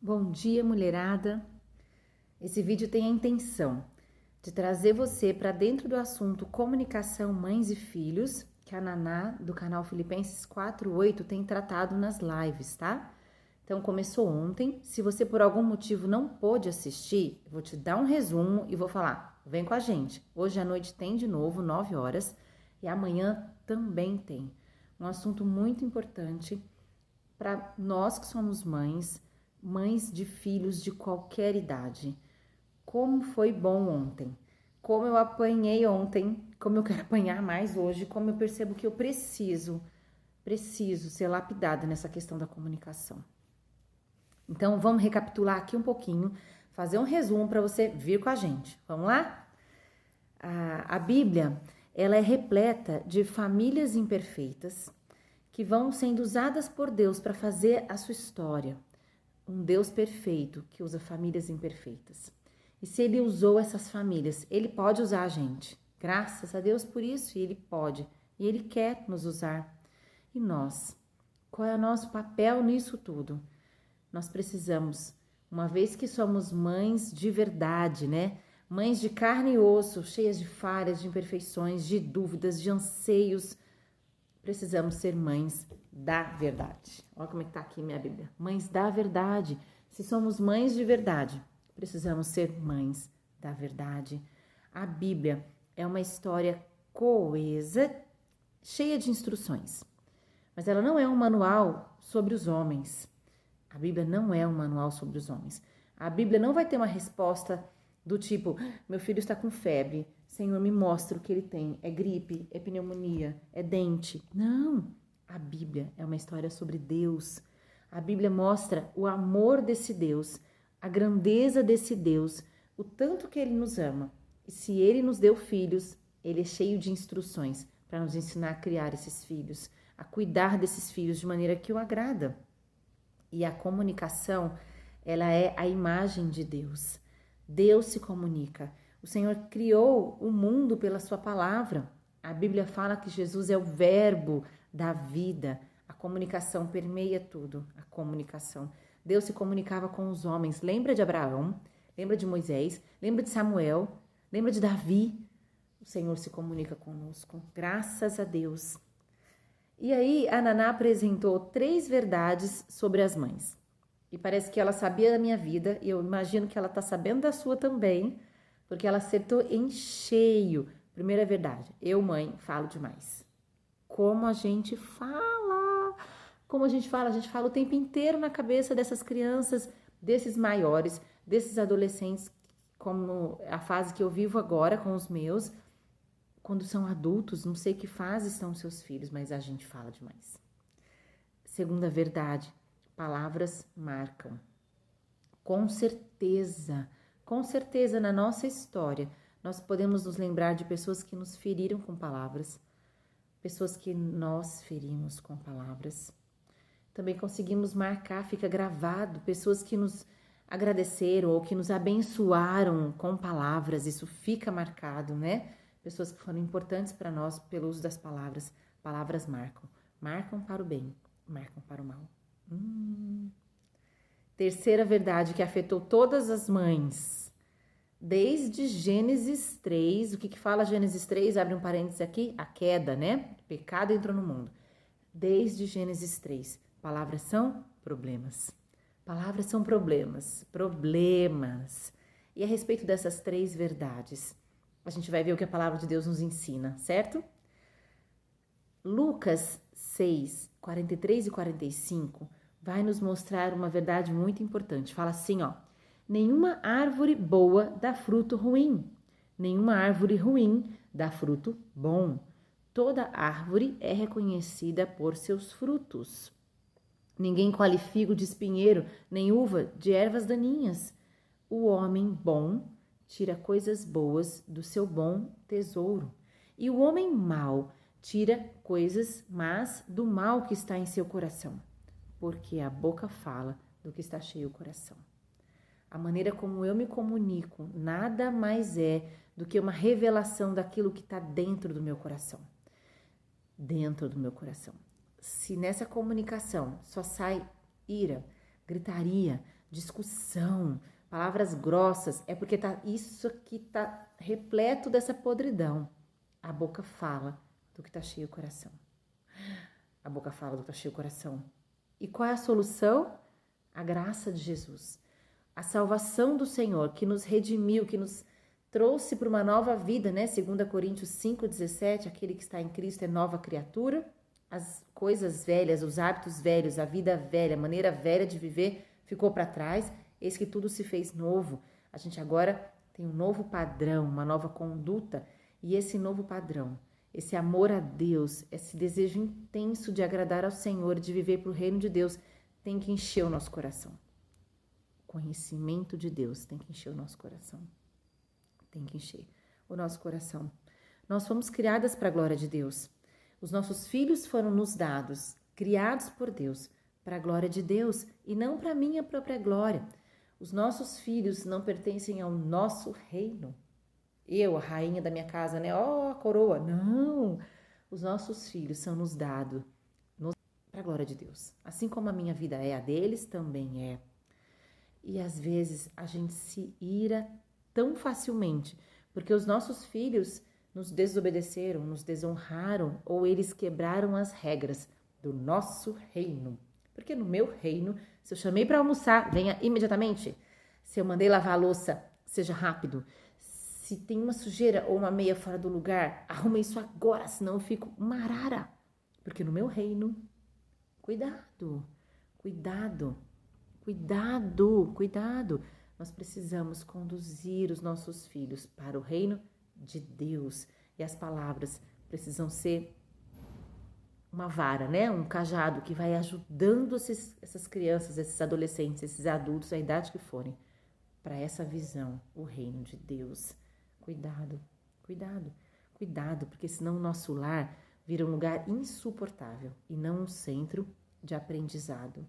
Bom dia, mulherada. Esse vídeo tem a intenção de trazer você para dentro do assunto comunicação mães e filhos, que a Naná do canal Filipenses 4:8 tem tratado nas lives, tá? Então começou ontem. Se você por algum motivo não pôde assistir, eu vou te dar um resumo e vou falar: vem com a gente. Hoje à noite tem de novo, 9 horas, e amanhã também tem. Um assunto muito importante para nós que somos mães de filhos de qualquer idade. Como foi bom ontem, como eu apanhei ontem, como eu quero apanhar mais hoje, como eu percebo que eu preciso ser lapidada nessa questão da comunicação. Então vamos recapitular aqui um pouquinho, fazer um resumo para você vir com a gente. Vamos lá? A Bíblia, ela é repleta de famílias imperfeitas que vão sendo usadas por Deus para fazer a sua história. Um Deus perfeito que usa famílias imperfeitas. E se Ele usou essas famílias, Ele pode usar a gente. Graças a Deus por isso, e Ele pode. E Ele quer nos usar. E nós? Qual é o nosso papel nisso tudo? Nós precisamos, uma vez que somos mães de verdade, né? Mães de carne e osso, cheias de falhas, de imperfeições, de dúvidas, de anseios, precisamos ser mães da verdade. Olha como é que tá aqui minha Bíblia. Mães da verdade. Se somos mães de verdade, precisamos ser mães da verdade. A Bíblia é uma história coesa, cheia de instruções. Mas ela não é um manual sobre os homens. A Bíblia não é um manual sobre os homens. A Bíblia não vai ter uma resposta do tipo: meu filho está com febre, Senhor, me mostra o que ele tem. É gripe, é pneumonia, é dente. Não, a Bíblia é uma história sobre Deus. A Bíblia mostra o amor desse Deus, a grandeza desse Deus, o tanto que Ele nos ama. E se Ele nos deu filhos, Ele é cheio de instruções para nos ensinar a criar esses filhos, a cuidar desses filhos de maneira que o agrada. E a comunicação, ela é a imagem de Deus. Deus se comunica. O Senhor criou o mundo pela sua palavra. A Bíblia fala que Jesus é o verbo da vida. A comunicação permeia tudo, a comunicação. Deus se comunicava com os homens. Lembra de Abraão? Lembra de Moisés? Lembra de Samuel? Lembra de Davi? O Senhor se comunica conosco. Graças a Deus. E aí, a Naná apresentou 3 verdades sobre as mães. E parece que ela sabia da minha vida, e eu imagino que ela está sabendo da sua também, porque ela acertou em cheio. Primeira verdade, eu, mãe, falo demais. Como a gente fala! Como a gente fala o tempo inteiro na cabeça dessas crianças, desses maiores, desses adolescentes, como a fase que eu vivo agora com os meus. Quando são adultos, não sei que fase estão seus filhos, mas a gente fala demais. Segunda verdade, palavras marcam. Com certeza na nossa história, nós podemos nos lembrar de pessoas que nos feriram com palavras, pessoas que nós ferimos com palavras. Também conseguimos marcar, fica gravado, pessoas que nos agradeceram ou que nos abençoaram com palavras, isso fica marcado, né? Pessoas que foram importantes para nós pelo uso das palavras. Palavras marcam. Marcam para o bem, marcam para o mal. Terceira verdade que afetou todas as mães. Desde Gênesis 3, o que fala Gênesis 3? Abre um parênteses aqui, a queda, né? O pecado entrou no mundo. Desde Gênesis 3, palavras são problemas. Palavras são problemas. E a respeito dessas 3 verdades, a gente vai ver o que a palavra de Deus nos ensina, certo? Lucas 6, 43 e 45 vai nos mostrar uma verdade muito importante. Fala assim, ó: nenhuma árvore boa dá fruto ruim, nenhuma árvore ruim dá fruto bom. Toda árvore é reconhecida por seus frutos. Ninguém colhe figo de espinheiro, nem uva de ervas daninhas. O homem bom tira coisas boas do seu bom tesouro, e o homem mau tira coisas más do mal que está em seu coração, porque a boca fala do que está cheio o coração. A maneira como eu me comunico nada mais é do que uma revelação daquilo que está dentro do meu coração. Dentro do meu coração. Se nessa comunicação só sai ira, gritaria, discussão, palavras grossas, é porque isso aqui tá repleto dessa podridão. A boca fala do que tá cheio o coração. A boca fala do que tá cheio o coração. E qual é a solução? A graça de Jesus. A salvação do Senhor, que nos redimiu, que nos trouxe para uma nova vida, né? 2 Coríntios 5,17, aquele que está em Cristo é nova criatura. As coisas velhas, os hábitos velhos, a vida velha, a maneira velha de viver ficou para trás. Eis que tudo se fez novo. A gente agora tem um novo padrão, uma nova conduta. E esse novo padrão, esse amor a Deus, esse desejo intenso de agradar ao Senhor, de viver para o reino de Deus, tem que encher o nosso coração. O conhecimento de Deus tem que encher o nosso coração. Tem que encher o nosso coração. Nós fomos criadas para a glória de Deus. Os nossos filhos foram nos dados, criados por Deus, para a glória de Deus e não para a minha própria glória. Os nossos filhos não pertencem ao nosso reino. Eu, a rainha da minha casa, né? Ó, a coroa. Não! Os nossos filhos são nos dados para a glória de Deus. Assim como a minha vida é, a deles também é. E às vezes a gente se ira tão facilmente, porque os nossos filhos nos desobedeceram, nos desonraram, ou eles quebraram as regras do nosso reino. Porque no meu reino, se eu chamei para almoçar, venha imediatamente. Se eu mandei lavar a louça, seja rápido. Se tem uma sujeira ou uma meia fora do lugar, arruma isso agora, senão eu fico uma arara. Porque no meu reino, cuidado, cuidado, cuidado, cuidado. Nós precisamos conduzir os nossos filhos para o reino de Deus. E as palavras precisam ser uma vara, né? Um cajado que vai ajudando essas crianças, esses adolescentes, esses adultos, a idade que forem, para essa visão, o reino de Deus. Cuidado, cuidado, cuidado, porque senão o nosso lar vira um lugar insuportável e não um centro de aprendizado.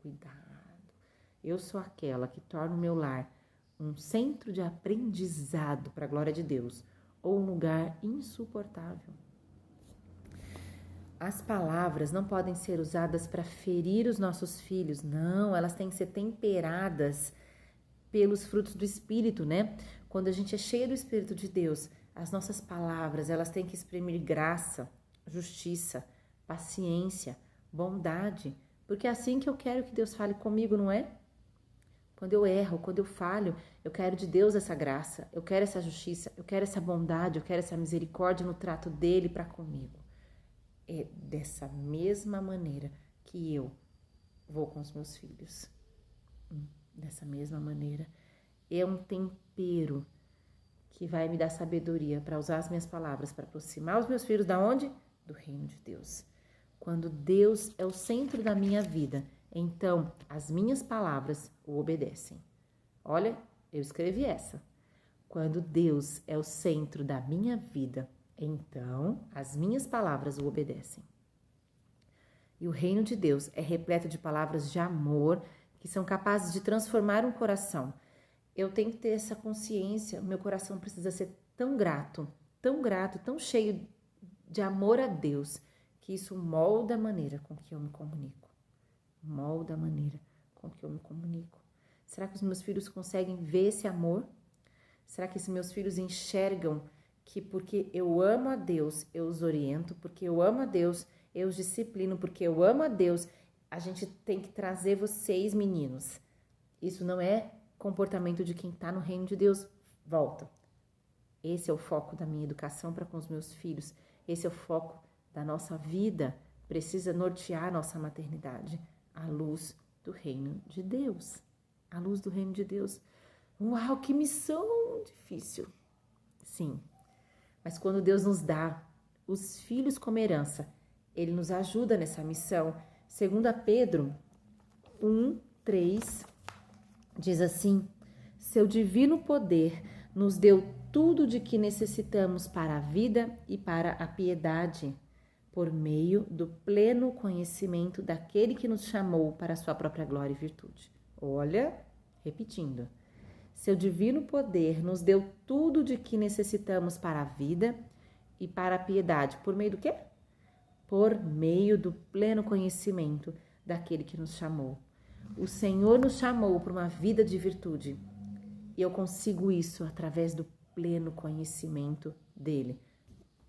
Cuidado. Eu sou aquela que torna o meu lar um centro de aprendizado para a glória de Deus ou um lugar insuportável. As palavras não podem ser usadas para ferir os nossos filhos, não, elas têm que ser temperadas pelos frutos do Espírito, né? Quando a gente é cheia do Espírito de Deus, as nossas palavras, elas têm que exprimir graça, justiça, paciência, bondade, porque é assim que eu quero que Deus fale comigo, não é? Quando eu erro, quando eu falho, eu quero de Deus essa graça, eu quero essa justiça, eu quero essa bondade, eu quero essa misericórdia no trato dele para comigo. É dessa mesma maneira que eu vou com os meus filhos. Dessa mesma maneira. É um tempero que vai me dar sabedoria para usar as minhas palavras para aproximar os meus filhos da onde? Do reino de Deus. Quando Deus é o centro da minha vida, então as minhas palavras o obedecem. Olha, eu escrevi essa. Quando Deus é o centro da minha vida, então as minhas palavras o obedecem. E o reino de Deus é repleto de palavras de amor que são capazes de transformar um coração. Eu tenho que ter essa consciência, o meu coração precisa ser tão grato, tão cheio de amor a Deus, que isso molda a maneira com que eu me comunico. Molda a maneira com que eu me comunico. Será que os meus filhos conseguem ver esse amor? Será que os meus filhos enxergam que porque eu amo a Deus, eu os oriento, porque eu amo a Deus, eu os disciplino, porque eu amo a Deus, a gente tem que trazer vocês, meninos. Isso não é comportamento de quem está no reino de Deus. Volta. Esse é o foco da minha educação para com os meus filhos. Esse é o foco da nossa vida. Precisa nortear a nossa maternidade à luz do reino de Deus. À luz do reino de Deus. Uau, que missão difícil. Sim. Mas quando Deus nos dá os filhos como herança, Ele nos ajuda nessa missão. 2 Pedro 1:3 diz assim: seu divino poder nos deu tudo de que necessitamos para a vida e para a piedade, por meio do pleno conhecimento daquele que nos chamou para a sua própria glória e virtude. Olha, repetindo. Seu divino poder nos deu tudo de que necessitamos para a vida e para a piedade. Por meio do quê? Por meio do pleno conhecimento daquele que nos chamou. o Senhor nos chamou para uma vida de virtude. E eu consigo isso através do pleno conhecimento dele.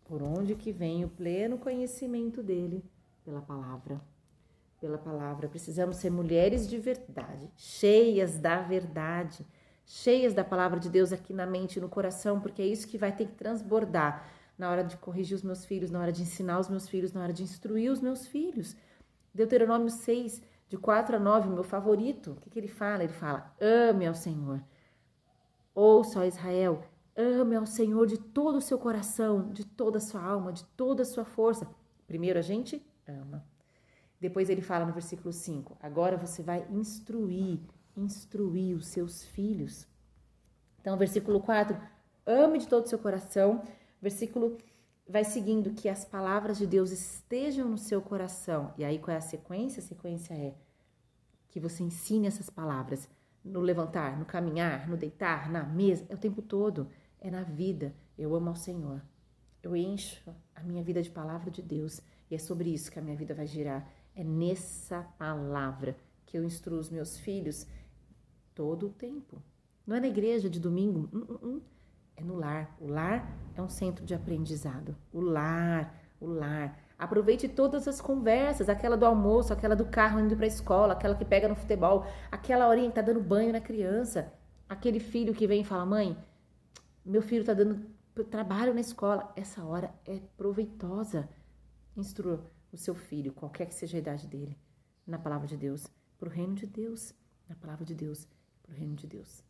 Por onde que vem o pleno conhecimento dele? Pela palavra. Pela palavra. Precisamos ser mulheres de verdade, cheias da verdade, cheias da palavra de Deus aqui na mente e no coração, porque é isso que vai ter que transbordar na hora de corrigir os meus filhos, na hora de ensinar os meus filhos, na hora de instruir os meus filhos. Deuteronômio 6, de 4 a 9, meu favorito. O que ele fala? Ele fala, ame ao Senhor. Ouça, ó Israel, ame ao Senhor de todo o seu coração, de toda a sua alma, de toda a sua força. Primeiro a gente ama. Depois ele fala no versículo 5, agora você vai instruir os seus filhos. Então, versículo 4, ame de todo o seu coração. Versículo vai seguindo, que as palavras de Deus estejam no seu coração. E aí qual é a sequência? A sequência é que você ensine essas palavras no levantar, no caminhar, no deitar, na mesa, é o tempo todo, é na vida. Eu amo ao Senhor. Eu encho a minha vida de palavra de Deus e é sobre isso que a minha vida vai girar. É nessa palavra que eu instruo os meus filhos todo o tempo. Não é na igreja de domingo, é no lar. O lar é um centro de aprendizado. O lar. Aproveite todas as conversas, aquela do almoço, aquela do carro indo para a escola, aquela que pega no futebol, aquela horinha que tá dando banho na criança, aquele filho que vem e fala, mãe, meu filho tá dando trabalho na escola. Essa hora é proveitosa. Instrua o seu filho, qualquer que seja a idade dele, na palavra de Deus, pro reino de Deus, na palavra de Deus, pro reino de Deus.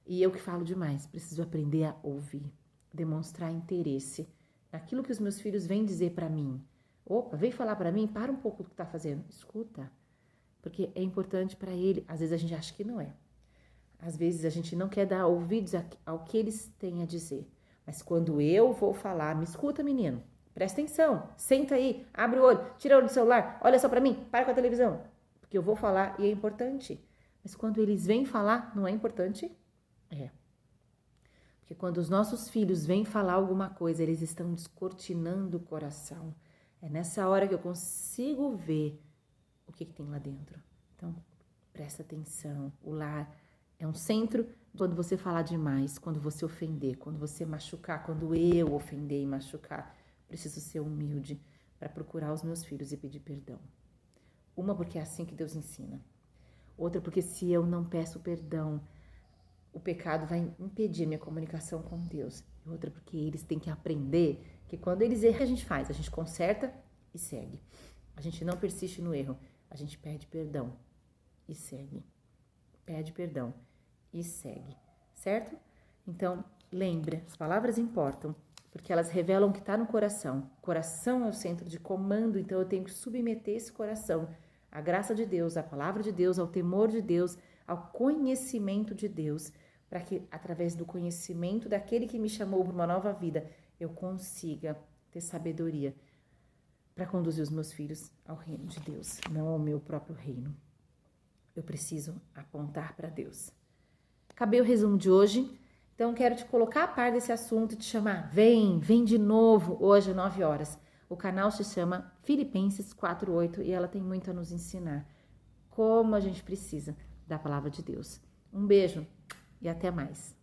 E eu que falo demais, preciso aprender a ouvir, demonstrar interesse naquilo que os meus filhos vêm dizer para mim. Opa, vem falar para mim, para um pouco do que tá fazendo, escuta, porque é importante para ele. Às vezes a gente acha que não é. Às vezes a gente não quer dar ouvidos ao que eles têm a dizer. Mas quando eu vou falar, me escuta, menino, presta atenção, senta aí, abre o olho, tira o olho do celular, olha só para mim, para com a televisão. Porque eu vou falar e é importante. Mas quando eles vêm falar, não é importante? É. Porque quando os nossos filhos vêm falar alguma coisa, eles estão descortinando o coração. É nessa hora que eu consigo ver o que tem lá dentro. Então, presta atenção. O lar é um centro. Quando você falar demais, quando você ofender, quando você machucar, quando eu ofender e machucar, preciso ser humilde para procurar os meus filhos e pedir perdão. Uma, porque é assim que Deus ensina. Outra, porque se eu não peço perdão, o pecado vai impedir minha comunicação com Deus. E outra, porque eles têm que aprender que quando eles erram, a gente faz, a gente conserta e segue. A gente não persiste no erro, a gente pede perdão e segue. Pede perdão e segue, certo? Então, lembra, as palavras importam, porque elas revelam o que está no coração. O coração é o centro de comando, então eu tenho que submeter esse coração à graça de Deus, à palavra de Deus, ao temor de Deus, ao conhecimento de Deus, para que, através do conhecimento daquele que me chamou para uma nova vida, eu consiga ter sabedoria para conduzir os meus filhos ao reino de Deus, não ao meu próprio reino. Eu preciso apontar para Deus. Acabei o resumo de hoje, então quero te colocar a par desse assunto e te chamar. Vem de novo, hoje às 9 horas. O canal se chama Filipenses 4:8 e ela tem muito a nos ensinar como a gente precisa da palavra de Deus. Um beijo e até mais.